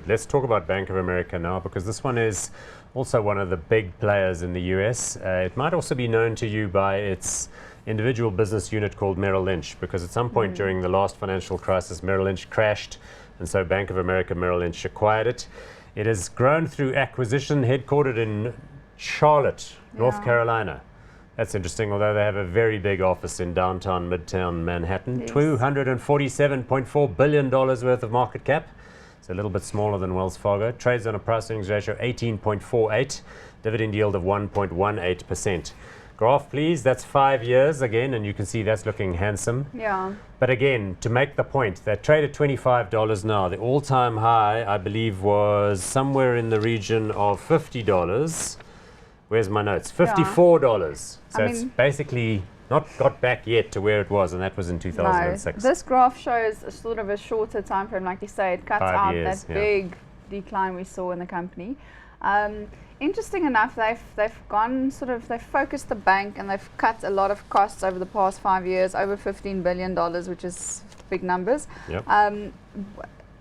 Let's talk about Bank of America now, because this one is also one of the big players in the US. It might also be known to you by its individual business unit called Merrill Lynch, because at some point during the last financial crisis, Merrill Lynch crashed, and so Bank of America Merrill Lynch acquired it. It has grown through acquisition, headquartered in Charlotte, North Carolina. That's interesting, although they have a very big office in downtown Midtown Manhattan. $247.4 billion worth of market cap. It's a little bit smaller than Wells Fargo. Trades on a price-earnings ratio 18.48, dividend yield of 1.18%. Graph, please. That's 5 years again, and you can see that's looking handsome. Yeah. But again, to make the point, they trade at $25 now. The all-time high, I believe, was somewhere in the region of $50. Where's my notes? $54. So it's basically not got back yet to where it was, and that was in 2006. No, this graph shows a sort of a shorter time frame, like you say. It cuts out that big decline we saw in the company. Interesting enough, they've focused the bank, and they've cut a lot of costs over the past 5 years, over $15 billion, which is big numbers. Yep.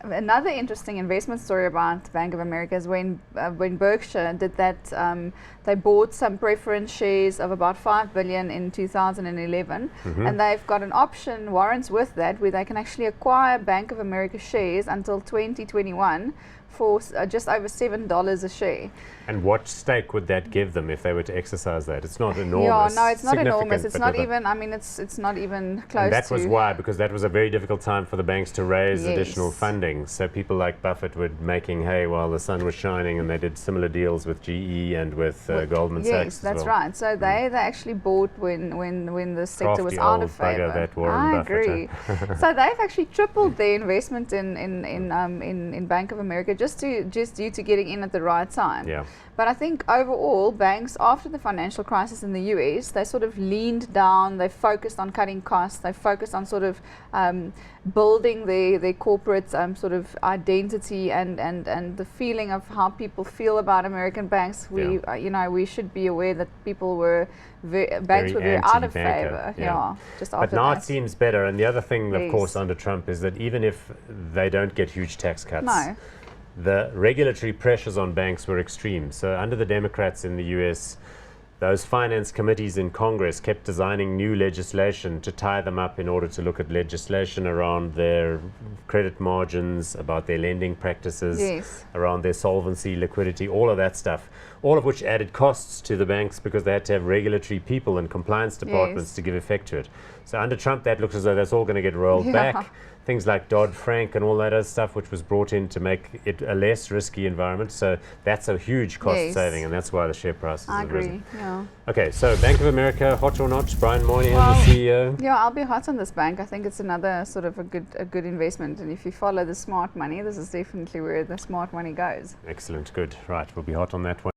Another interesting investment story about Bank of America is when Berkshire did that, they bought some preference shares of about $5 billion in 2011, and they've got an option warrants with that where they can actually acquire Bank of America shares until 2021 for just over $7 a share. And what stake would that give them if they were to exercise that? It's not enormous. Yeah, no, it's not enormous. It's not even, I mean, it's not even close to. And that was why, because that was a very difficult time for the banks to raise additional funding. So people like Buffett were making hay while the sun was shining, and they did similar deals with GE and with Goldman Sachs. Yes, that's right. So they actually bought when the sector was out of favor. That Warren I agree. So they've actually tripled their investment in Bank of America just due to getting in at the right time. Yeah. But I think overall, banks, after the financial crisis in the US, they sort of leaned down, they focused on cutting costs, they focused on sort of building their corporate sort of identity and the feeling of how people feel about American banks. We should be aware that people were, banks were very out of favor. Just after but now it seems better. And the other thing, of course, under Trump is that even if they don't get huge tax cuts, the regulatory pressures on banks were extreme. So under the Democrats in the US, those finance committees in Congress kept designing new legislation to tie them up in order to look at legislation around their credit margins, about their lending practices, around their solvency, liquidity, all of that stuff. All of which added costs to the banks because they had to have regulatory people and compliance departments to give effect to it. So under Trump, that looks as though that's all going to get rolled back. Things like Dodd-Frank and all that other stuff, which was brought in to make it a less risky environment. So that's a huge cost saving, and that's why the share prices have risen. Okay, so Bank of America, hot or not? Brian Moynihan, the CEO. Yeah, I'll be hot on this bank. I think it's another sort of a good investment, and if you follow the smart money, this is definitely where the smart money goes. Excellent, good. Right, we'll be hot on that one.